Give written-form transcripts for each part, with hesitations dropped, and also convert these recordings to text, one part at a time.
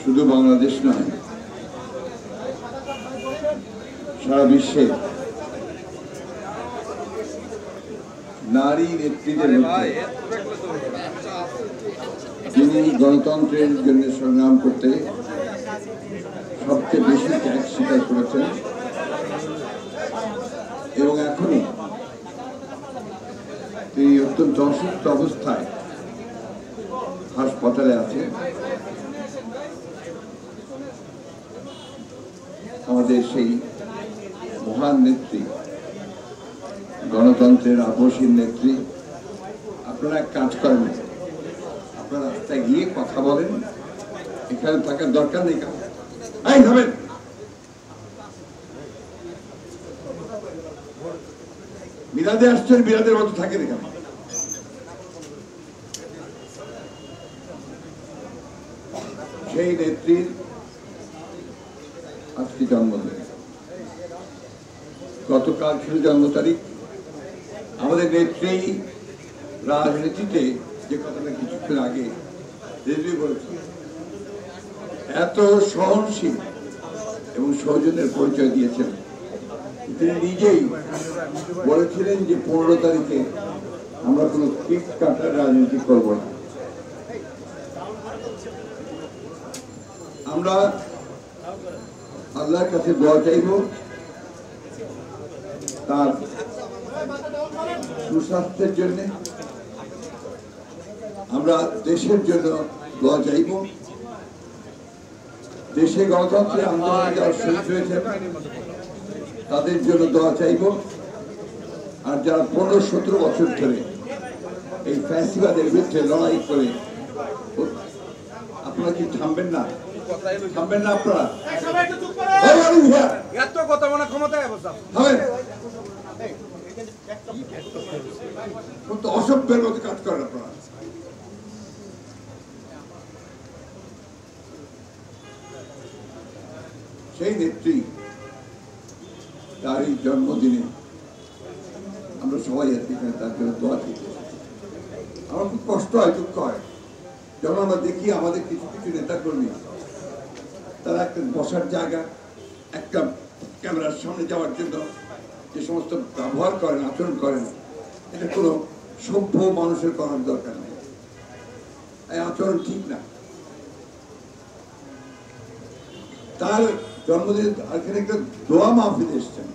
শুধু বাংলাদেশ নয়, সারা বিশ্বে নারী নেত্রীদের মধ্যে যিনি গণতন্ত্রের জন্য সংগ্রাম করতে সবচেয়ে বেশি ত্যাগ স্বীকার করেছেন এবং এখনো তিনি অত্যন্ত অসুস্থ অবস্থায় হাসপাতালে আছেন, আমাদের সেই মহান নেত্রী, গণতন্ত্রের আপসীন নেত্রী। আপনারা এক কাজ করেন, আপনারা রাস্তায় গিয়ে কথা বলেন, এখানে থাকার দরকার নেই। মিলাদে আসছেন, মিলাদের মতো থাকেন এখানে। সেই নেত্রীর আজকে জন্মদিন, গতকাল ছিল জন্ম তারিখ। আমাদের নেত্রী রাজনীতিতে যে কথাটা কিছুক্ষণ আগে রেডিও বলেছিল, এত সহনশীল এবং সৌজন্যের পরিচয় দিয়েছেন। তিনি নিজেই বলেছিলেন যে 15 তারিখে আমরা কোনো কেক কাটার রাজনীতি করব না। আমরা আল্লাহর কাছে দোয়া চাইব তার সুস্বাস্থ্যের জন্য, আমরা দেশের জন্য দোয়া চাইব, দেশে গণতন্ত্রের আন্দোলনে যারা শহীদ হয়েছেন তাদের জন্য দোয়া চাইব, আর যারা 15-17 বছর ধরে এই ফ্যাসিবাদের বিরুদ্ধে লড়াই করে, আপনারা কি থামবেন না? থামবেন না আপনারা? অসভ্যের মতো কাজ করেন আপনারা। সেই নেত্রী তার এই জন্মদিনে আমরা সবাই এখানে তার জন্য দোয়া চাই। আমার খুব কষ্ট হয়, দুঃখ হয় যখন আমরা দেখি আমাদের কিছু কিছু নেতা কর্মী তারা একটা বসার জায়গা, একটা ক্যামেরার সামনে যাওয়ার জন্য যে সমস্ত ব্যবহার করেন, আচরণ করেন, এটা কোনো সভ্য মানুষের করার দরকার নেই। এই আচরণ ঠিক না। তার জন্মদিন এখানে একটা দোয়া মাহফিল এসছেন,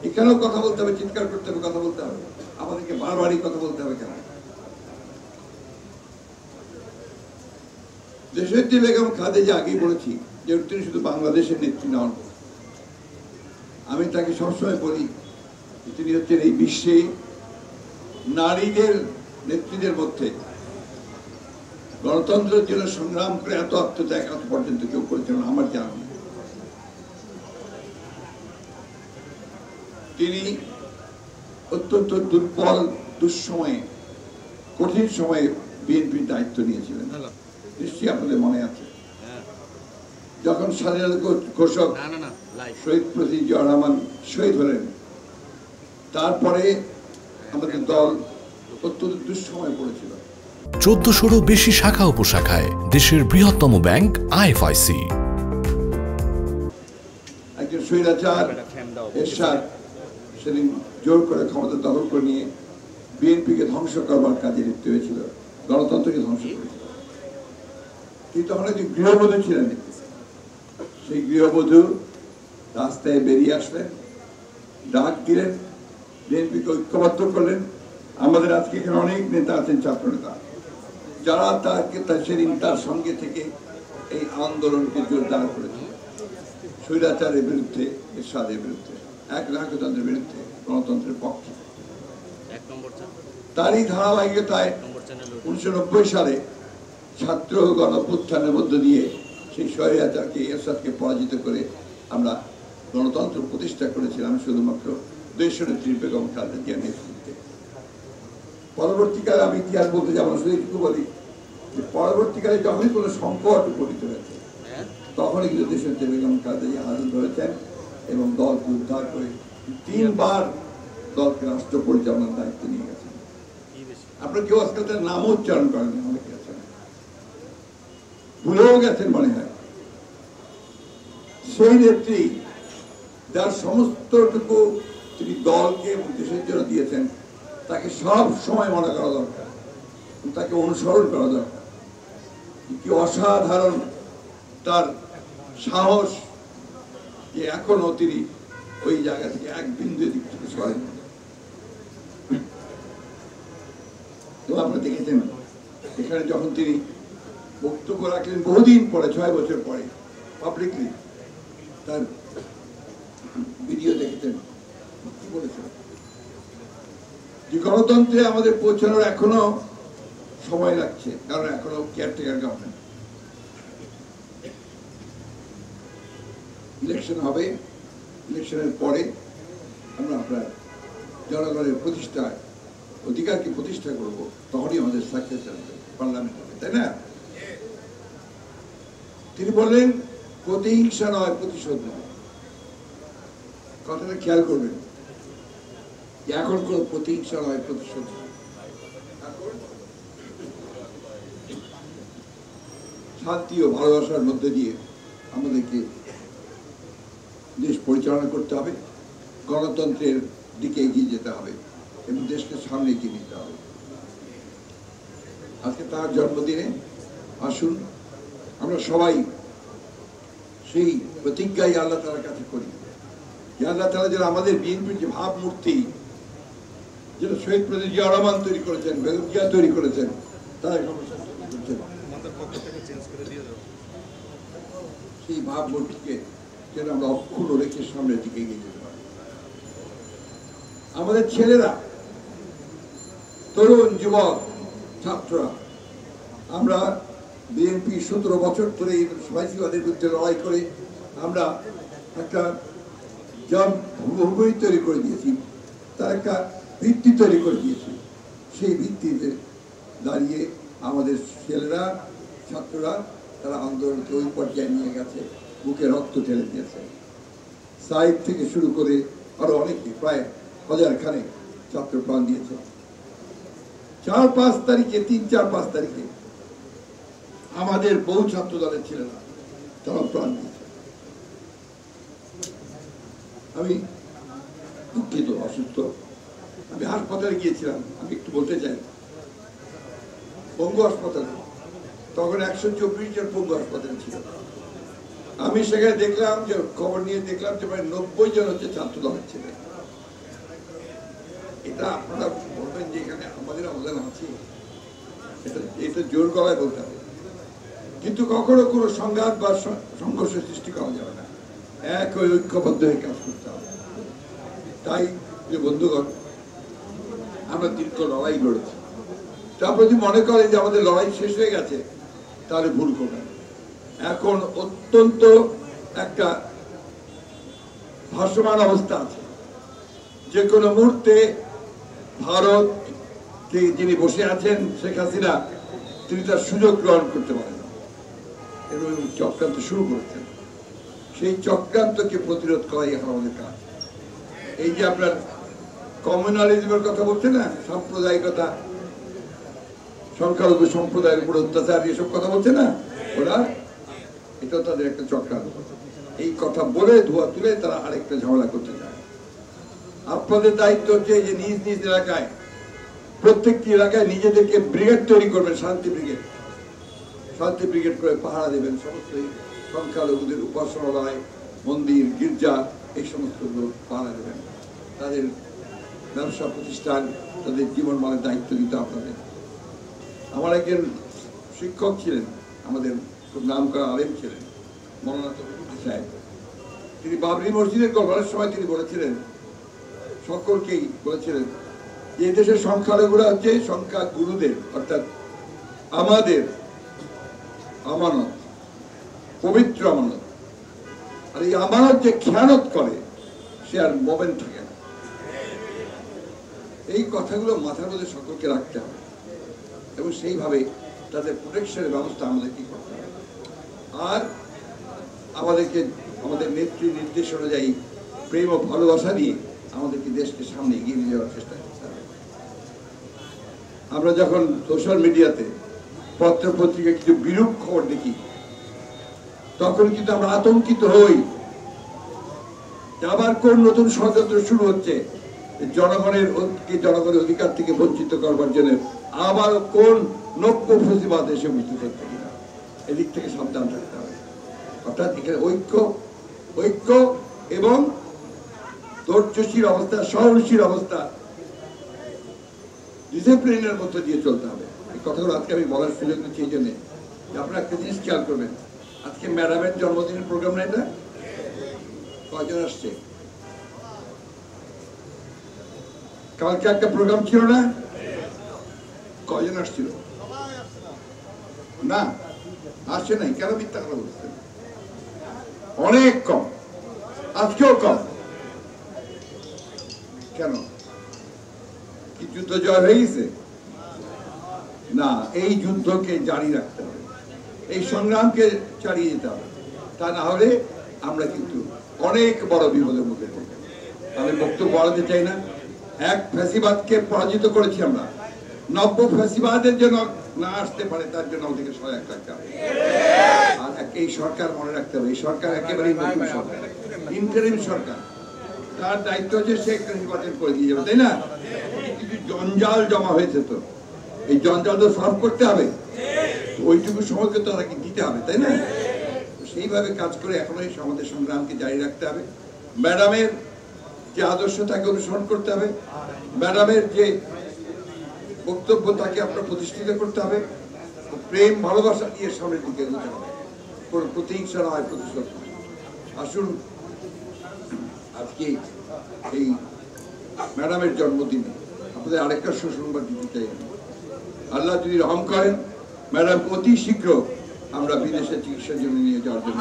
এখানেও কথা বলতে হবে, চিৎকার করতে হবে, কথা বলতে হবে। আমাদেরকে বারবারই কথা বলতে হবে কেন? দেশনেত্রী বেগম খালেদা আগেই বলেছি যে তিনি শুধু বাংলাদেশের নেত্রী নন, আমি তাকে সবসময় বলি তিনি হচ্ছেন এই বিশ্বে নারীদের নেত্রীদের মধ্যে গণতন্ত্রের জন্য সংগ্রাম করে এত আত্মত্যাগ এত পর্যন্ত কেউ করেছেন আমার জানা নেই। তিনি অত্যন্ত দুর্বল, দুঃসময়ে, কঠিন সময়ে বিএনপির দায়িত্ব নিয়েছিলেন, নিশ্চয়ই আপনাদের মনে আছে। যখন স্বাধীনতা ঘোষক শহীদ প্রেসিডেন্ট জিয়াউর রহমান শহীদ হলেন, তারপরে আমাদের দল অত্যন্ত দুঃসময়ে পড়েছিল। 1400-রও বেশি শাখা উপশাখায় দেশের বৃহত্তম ব্যাংক আইএফআইসি। একজন স্বৈরাচার এরশাদ সেদিন জোর করে ক্ষমতা দখল করে নিয়ে বিএনপিকে ধ্বংস করবার কাজে লিপ্ত হয়েছিল, গণতন্ত্রকে ধ্বংস করেছিল। তিনি তখন একজন গৃহবধূ ছিলেন। সেই গৃহবধূ রাস্তায় বেরিয়ে আসলেন, ডাক দিলেন, বিএনপিকে ঐক্যবদ্ধ করলেন। আমাদের আজকে এখানে অনেক নেতা আছেন, ছাত্র নেতা, যারা সেদিন তার সঙ্গে থেকে এই আন্দোলনকে জোরদার করেছে, স্বৈরাচারের বিরুদ্ধে, এরশাদের বিরুদ্ধে, একনায়কতন্ত্রের বিরুদ্ধে, গণতন্ত্রের পক্ষে। তারই ধারাবাহিকতায় 1990 সালে ছাত্র গণঅভ্যুত্থানের মধ্য দিয়ে সেই স্বৈরাচারকে, এরশাদকে পরাজিত করে আমরা গণতন্ত্র প্রতিষ্ঠা করেছিলাম শুধুমাত্র দেশনেত্রী বেগম খালেদা জিয়ার নেতৃত্বে। পরবর্তীকালে আমি ইতিহাস বলতে যাবো, শুধু একটু বলি যে পরবর্তীকালে যখনই কোনো সংকট উপনীত হয়েছে তখনই কিন্তু দেশনেত্রী বেগম খালেদা জিয়া হাজির ধরেছেন এবং দলকে উদ্ধার করে 3 বার দলকে রাষ্ট্র পরিচালনার দায়িত্ব নিয়ে গেছেন। আপনার কেউ আজকাল তার নামও উচ্চারণ করেন, অনেকে আছেন, ভুলেও গেছেন মনে হয়। সেই নেত্রী যার সমস্তটুকু তিনি দলকে এবং দেশের জন্য দিয়েছেন, তাকে সব সময় মনে করা দরকার, তাকে অনুসরণ করা দরকার। কি অসাধারণ তার সাহস, যে এখনো তিনি ওই জায়গা থেকে এক বিন্দু দিক থেকে সরেন। তো আপনারা দেখেছেন এখানে যখন তিনি বক্তব্য রাখলেন বহুদিন পরে, 6 বছর পরে পাবলিকলি, তার ভিডিও দেখেছেন, কি বলেছেন যে গণতন্ত্রে আমাদের পৌঁছানোর এখনো সময় লাগছে, কারণ এখনো কেয়ারটেকার গভর্নমেন্ট। ইলেকশন হবে, ইলেকশনের পরে আমরা আপনার জনগণের প্রতিষ্ঠায় অধিকারকে প্রতিষ্ঠা করব, তখনই আমাদের সাকসেস আসবে, পার্লামেন্ট হবে, তাই না? তিনি বললেন প্রতিহিংসা নয়, প্রতিশোধ নয়। কথাটা খেয়াল করবেন, এখন কোন প্রতিহিংসা নয়, প্রতিশোধ নয়। শান্তি ও ভালোবাসার মধ্যে দিয়ে আমাদেরকে দেশ পরিচালনা করতে হবে, গণতন্ত্রের দিকে এগিয়ে যেতে হবে এবং দেশকে সামনে এগিয়ে নিতে হবে। আজকে তার জন্মদিনে আসুন আমরা সবাই সেই প্রতিজ্ঞাই আল্লাহ তাআলার কাছে করি, যে আল্লাহ তাআলা যেন আমাদের বিএনপির যে ভাবমূর্তি, যেটা শহীদ প্রেসিডেন্ট জিয়া রহমান তৈরি করেছেন, বেগম জিয়া তৈরি করেছেন, তারা সেই ভাবমূর্তিকে যেন আমরা অক্ষুণ্ণ রেখে সামনের দিকে এগিয়ে যেতে পারি। আমাদের ছেলেরা, তরুণ যুবক ছাত্ররা, আমরা বিএনপি 17 বছর ধরে এই সন্ত্রাসবাদের বিরুদ্ধে লড়াই করে আমরা একটা ভূমি তৈরি করে দিয়েছি, তার একটা ভিত্তি তৈরি করে দিয়েছি। সেই ভিত্তিতে দাঁড়িয়ে আমাদের ছেলেরা, ছাত্ররা, তারা আন্দোলনকে ওই পর্যায়ে নিয়ে গেছে, বুকে রক্ত ঢেলে দিয়েছে। সাইড থেকে শুরু করে আরো অনেকে, প্রায় 1000 খানেক ছাত্র প্রাণ দিয়েছে। 4-5 তারিখে, 3-4-5 তারিখে আমাদের বহু ছাত্র দলের ছেলেরা তারা প্রাণ দিয়েছে। আমি দুঃখিত, অসুস্থ, আমি হাসপাতালে গিয়েছিলাম, আমি একটু বলতে চাই। পঙ্গু হাসপাতালে তখন 124 জন পঙ্গু হাসপাতালে ছিল। আমি সেখানে দেখলাম, যে খবর নিয়ে দেখলাম যে প্রায় 90 জন হচ্ছে ছাত্র দলের ছেলে। এটা আপনারা বলবেন যে এখানে আমাদের অবদান আছে, এটা জোর গলায় বলতে হবে, কিন্তু কখনো কোনো সংঘাত বা সংঘর্ষ সৃষ্টি করা যাবে না, এক ঐক্যবদ্ধ হয়ে কাজ করতে হবে। তাই যে বন্ধুগণ, আমরা দীর্ঘ লড়াই লড়েছি। তারপর যদি মনে করে যে আমাদের লড়াই শেষ হয়ে গেছে, তাহলে ভুল করবেন। এখন অত্যন্ত একটা ভাসমান অবস্থা আছে, যে কোনো মুহূর্তে ভারত যিনি বসে আছেন, শেখ হাসিনা, তিনি তার সুযোগ গ্রহণ করতে পারেন এবং চক্রান্ত শুরু করেছেন। সেই চক্রান্তকে প্রতিরোধ করাই এখন আমাদের কাজ। এই যে আপনার কমিউনালিজমের কথা বলছে না, সাম্প্রদায়িকতা, সংখ্যালঘু সম্প্রদায়ের উপর অত্যাচার, এসব কথা বলছে না ওরা, এটাও তাদের একটা চক্রান্ত। এই কথা বলে ধোয়া তুলে তারা আরেকটা ঝামেলা করতে চায়। আপনাদের দায়িত্ব হচ্ছে যে নিজ নিজ এলাকায়, প্রত্যেকটি এলাকায় নিজেদেরকে ব্রিগেড তৈরি করবেন, শান্তি ব্রিগেড। শান্তি ব্রিগেড করে পাহারা দেবেন সমস্ত সংখ্যালঘুদের উপাসনালয়, মন্দির, গির্জা, এই সমস্ত লোক পাহারা দেবেন। তাদের ব্যবসা প্রতিষ্ঠান, তাদের জীবনমানের দায়িত্ব দিতে আপনাদের। আমার একজন শিক্ষক ছিলেন, আমাদের খুব নাম করা আলেম ছিলেন, মৌলানা তৌহিদ সাহেব। তিনি বাবরি মসজিদের গঠনের সময় তিনি বলেছিলেন, সকলকেই বলেছিলেন যে দেশের সংখ্যালঘুরা হচ্ছে সংখ্যা গুরুদের, অর্থাৎ আমাদের আমানত, পবিত্র আমানত। আর এই আমানত যে খেয়ানত করে, সে আর মোমেন্ট থাকে না। এই কথাগুলো মাথার মধ্যে সকলকে রাখতে হবে এবং সেইভাবে তাদের প্রোটেকশনের ব্যবস্থা আমাদেরকে করতে হবে। আর আমাদেরকে আমাদের নেত্রী নির্দেশ অনুযায়ী প্রেম ও ভালোবাসা দিয়ে আমাদেরকে দেশকে সামনে এগিয়ে নিয়ে যাওয়ার চেষ্টা করতে হবে। আমরা যখন সোশ্যাল মিডিয়াতে, পত্র পত্রিকায় কিছু বিরূপ খবর দেখি, তখন কিন্তু আমরা আতঙ্কিত হই আবার কোন নতুন ষড়যন্ত্র শুরু হচ্ছে জনগণের অধিকার থেকে বঞ্চিত করবার জন্য, আবার কোন নব্য ফেসিবাদ এসে উপস্থিত হচ্ছে কিনা, এদিক থেকে সাবধান থাকতে হবে। অর্থাৎ এখানে ঐক্য এবং ধৈর্যশীল অবস্থা, সহনশীল অবস্থা, ডিসিপ্লিনের মধ্যে দিয়ে চলতে হবে। এই কথাগুলো আজকে আমি বলার সুযোগ নিচ্ছি এই জন্য আপনারা একটা জিনিস খেয়াল করবেন। আজকে ম্যাডামের জন্মদিনের প্রোগ্রাম না, এটা কয়জন আসছে? কালকে একটা প্রোগ্রাম ছিল না, কয়জন আসছিল? না, আসে নাই। কেন মিথ্যা কথা বলছেন? অনেক কম, আজকেও কম। কেন? কি যুদ্ধ জয় হয়ে গেছে? না, এই যুদ্ধকে জারি রাখতে হবে, এই সংগ্রামকে চালিয়ে যেতে হবে। তা না হলে আমরা কিন্তু অনেক বড় বিপদের মধ্যে পড়ব। আমি বক্তব্য বাড়াতে চাই না। এক ফ্যাসিবাদকে পরাজিত করেছি আমরা, নব্য ফ্যাসিবাদের জন্য না আসতে পারে তার জন্য আমাদেরকে সহায়ক থাকতে হবে। আর এই সরকার মনে রাখতে হবে, এই সরকার একেবারেই নতুন সরকার, ইন্টারিম সরকার। তার দায়িত্ব হচ্ছে সে একটা নির্বাচন করে দিয়ে যাবে, তাই না? কিছু জঞ্জাল জমা হয়েছে, তো এই জঞ্জাল তো সলভ করতে হবে, ওইটুকু সময়কে তো তাকে দিতে হবে, তাই না? সেইভাবে কাজ করে এখনো আমাদের সংগ্রামকে জারি রাখতে হবে। ম্যাডামের যে আদর্শ তাকে অনুসরণ করতে হবে, ম্যাডামের যে বক্তব্য তাকে আপনার প্রতিষ্ঠিত করতে হবে, প্রেম ভালোবাসা নিয়ে সামনের দিকে এগোতে হবে, কোনো প্রতিহিংসা নয়, প্রতিশোধ। আসুন আজকে এই ম্যাডামের জন্মদিনে আপনাদের আরেকটা সুসংবাদ দিতে চাই। আল্লাহ যদি রহম করেন, ম্যাডাম অতি শীঘ্র আমরা বিদেশে চিকিৎসার জন্য নিয়ে যাওয়ার জন্য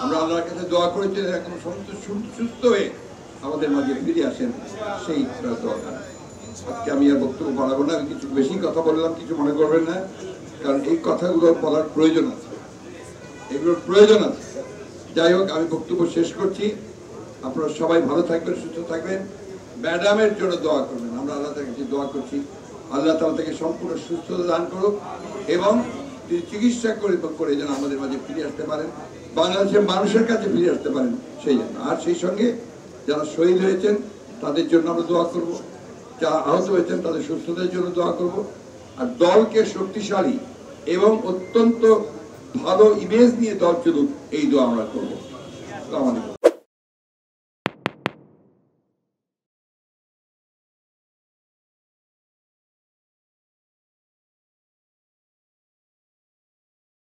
আমরা আল্লাহর কাছে দোয়া করেছি, এখন সুস্থ হয়ে আমাদের মাঝে ফিরে আসেন, সেই দরকার। আজকে আমি আর বক্তব্য বাড়াবো না, আমি কিছু বেশি কথা বললাম, কিছু মনে করবেন না, কারণ এই কথাগুলো বলার প্রয়োজন আছে, এগুলোর প্রয়োজন আছে। যাই হোক, আমি বক্তব্য শেষ করছি। আপনারা সবাই ভালো থাকবেন, সুস্থ থাকবেন, ম্যাডামের জন্য দোয়া করবেন। আমরা আল্লাহ তার কাছে দোয়া করছি, আল্লাহ তাআলা তাকে সম্পূর্ণ সুস্থতা দান করুক এবং তিনি চিকিৎসা করে যেন আমাদের মাঝে ফিরে আসতে পারেন, বাংলাদেশের মানুষের কাছে ফিরে আসতে পারেন সেই জন্য। আর সেই সঙ্গে যারা শহীদ হয়েছেন তাদের জন্য আমরা দোয়া করব, যারা আহত হয়েছেন তাদের সুস্থতার জন্য দোয়া করব। আর দলকে শক্তিশালী এবং অত্যন্ত ভালো ইমেজ নিয়ে দল চলুক, এই দোয়া আমরা করবো। আসসালামু আলাইকুম।